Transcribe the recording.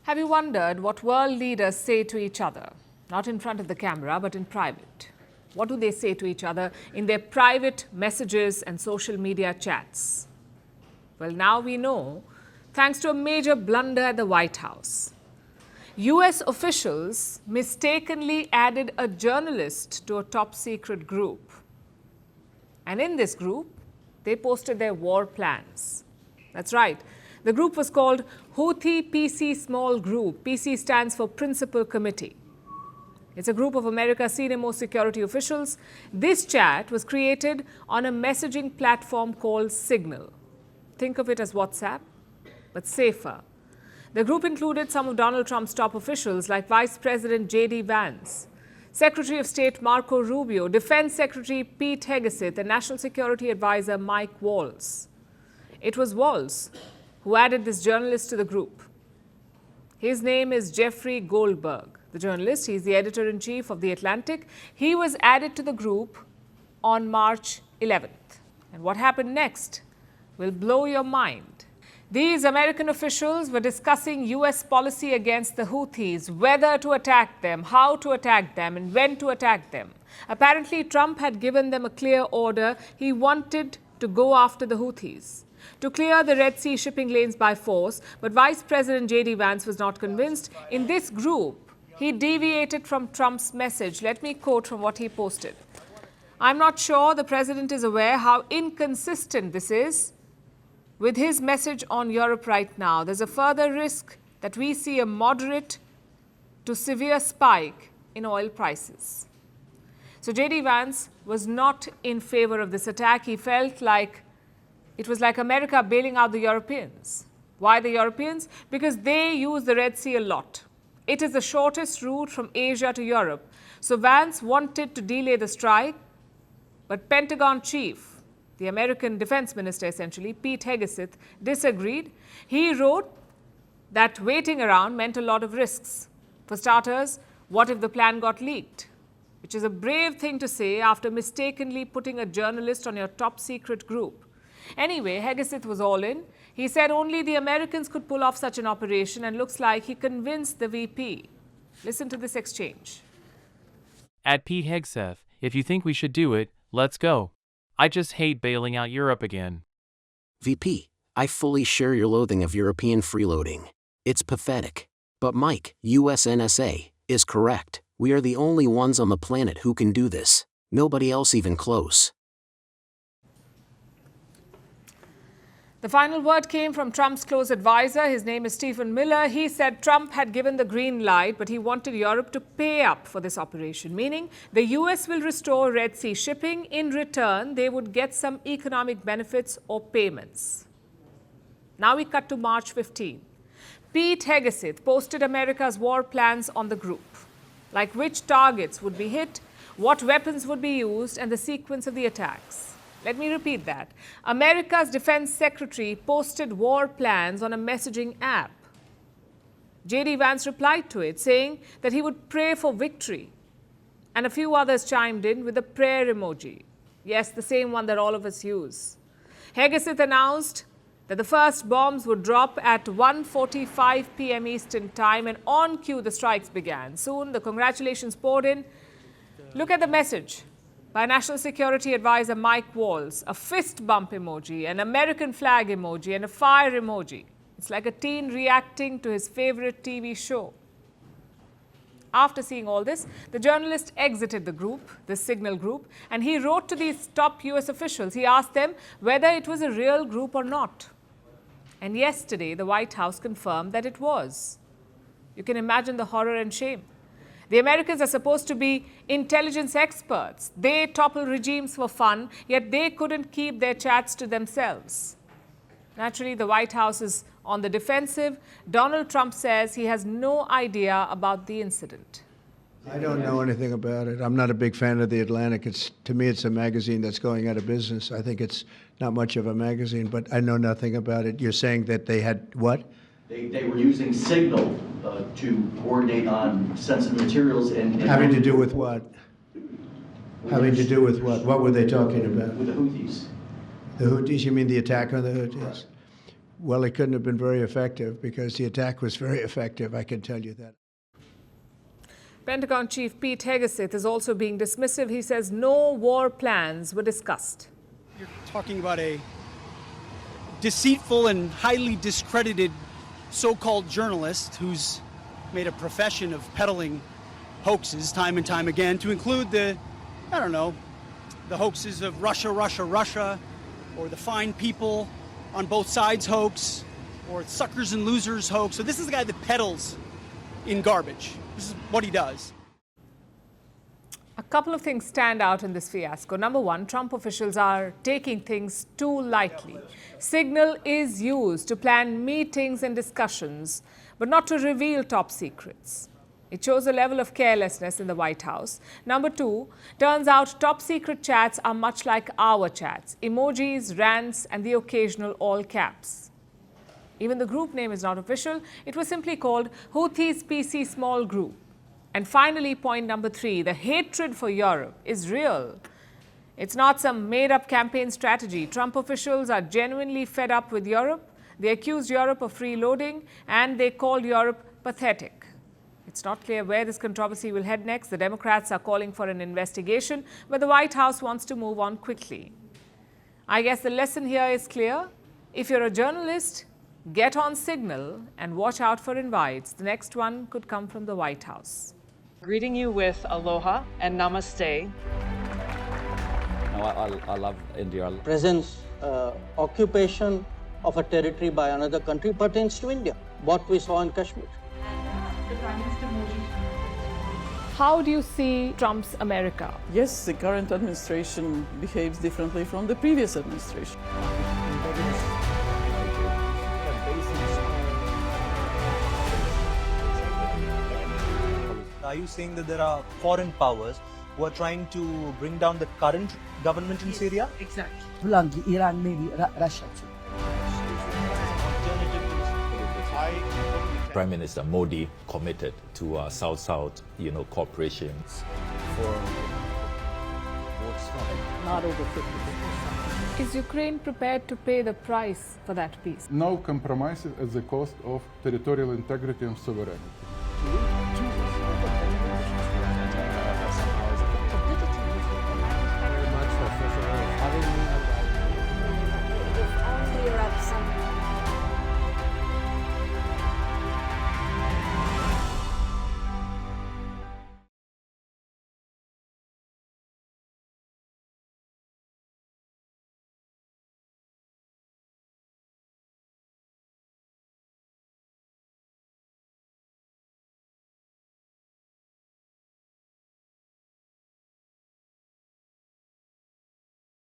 Have you wondered what world leaders say to each other? Not in front of the camera, but in private. What do they say to each other in their private messages and social media chats? Well, now we know, thanks to a major blunder at the White House. US officials mistakenly added a journalist to a top-secret group. And in this group, they posted their war plans. That's right. The group was called Houthi PC Small Group. PC stands for Principal Committee. It's a group of America's senior-most security officials. This chat was created on a messaging platform called Signal. Think of it as WhatsApp, but safer. The group included some of Donald Trump's top officials like Vice President J.D. Vance, Secretary of State Marco Rubio, Defense Secretary Pete Hegseth, and National Security Advisor Mike Waltz. It was Waltz who added this journalist to the group. His name is Jeffrey Goldberg. The journalist, he's the editor-in-chief of The Atlantic. He was added to the group on March 11th. And what happened next will blow your mind. These American officials were discussing US policy against the Houthis, whether to attack them, how to attack them, and when to attack them. Apparently, Trump had given them a clear order. He wanted to go after the Houthis, to clear the Red Sea shipping lanes by force, but Vice President J.D. Vance was not convinced. In this group, he deviated from Trump's message. Let me quote from what he posted. "I'm not sure the president is aware how inconsistent this is with his message on Europe right now. There's a further risk that we see a moderate to severe spike in oil prices." So J.D. Vance was not in favor of this attack. He felt like it was like America bailing out the Europeans. Why the Europeans? Because they use the Red Sea a lot. It is the shortest route from Asia to Europe. So Vance wanted to delay the strike, but Pentagon chief, the American defense minister essentially, Pete Hegseth, disagreed. He wrote that waiting around meant a lot of risks. For starters, what if the plan got leaked? Which is a brave thing to say after mistakenly putting a journalist on your top secret group. Anyway, Hegseth was all in. He said only the Americans could pull off such an operation, and looks like he convinced the VP. Listen to this exchange. At Pete Hegseth, if you think we should do it, let's go. I just hate bailing out Europe again. VP, I fully share your loathing of European freeloading. It's pathetic. But Mike, US NSA, is correct. We are the only ones on the planet who can do this. Nobody else even close. The final word came from Trump's close advisor. His name is Stephen Miller. He said Trump had given the green light, but he wanted Europe to pay up for this operation, meaning the US will restore Red Sea shipping. In return, they would get some economic benefits or payments. Now we cut to March 15. Pete Hegseth posted America's war plans on the group, like which targets would be hit, what weapons would be used, and the sequence of the attacks. Let me repeat that. America's defense secretary posted war plans on a messaging app. J.D. Vance replied to it, saying that he would pray for victory. And a few others chimed in with a prayer emoji. Yes, the same one that all of us use. Hegseth announced that the first bombs would drop at 1:45 p.m. Eastern Time, and on cue the strikes began. Soon the congratulations poured in. Look at the message by National Security Advisor Mike Waltz, a fist bump emoji, an American flag emoji, and a fire emoji. It's like a teen reacting to his favorite TV show. After seeing all this, the journalist exited the group, the Signal group, and he wrote to these top US officials. He asked them whether it was a real group or not. And yesterday, the White House confirmed that it was. You can imagine the horror and shame. The Americans are supposed to be intelligence experts. They topple regimes for fun, yet they couldn't keep their chats to themselves. Naturally, the White House is on the defensive. Donald Trump says he has no idea about the incident. I don't know anything about it. I'm not a big fan of The Atlantic. To me, it's a magazine that's going out of business. I think it's not much of a magazine, but I know nothing about it. You're saying that they had what? They were using Signal to coordinate on sensitive materials and having to do with what? Having to do with what? What were they talking about? With the Houthis. The Houthis? You mean the attack on the Houthis? Well, it couldn't have been very effective because the attack was very effective, I can tell you that. Pentagon Chief Pete Hegseth is also being dismissive. He says no war plans were discussed. You're talking about a deceitful and highly discredited so-called journalist who's made a profession of peddling hoaxes time and time again, to include the hoaxes of Russia, Russia, Russia, or the fine people on both sides hoax, or suckers and losers hoax. So this is the guy that peddles in garbage. This is what he does. A couple of things stand out in this fiasco. Number one, Trump officials are taking things too lightly. Signal is used to plan meetings and discussions, but not to reveal top secrets. It shows a level of carelessness in the White House. Number two, turns out top secret chats are much like our chats. Emojis, rants, and the occasional all caps. Even the group name is not official. It was simply called Houthis PC Small Group. And finally, point number three, the hatred for Europe is real. It's not some made-up campaign strategy. Trump officials are genuinely fed up with Europe. They accused Europe of freeloading, and they called Europe pathetic. It's not clear where this controversy will head next. The Democrats are calling for an investigation, but the White House wants to move on quickly. I guess the lesson here is clear. If you're a journalist, get on Signal and watch out for invites. The next one could come from the White House. Greeting you with aloha and namaste. I love India. Presence, occupation of a territory by another country pertains to India, what we saw in Kashmir. How do you see Trump's America? Yes, the current administration behaves differently from the previous administration. Are you saying that there are foreign powers who are trying to bring down the current government in Syria? Exactly. Bluntly, Iran, maybe Russia too. Prime Minister Modi committed to South-South, cooperation. Not over 50%. Is Ukraine prepared to pay the price for that peace? No compromises at the cost of territorial integrity and sovereignty.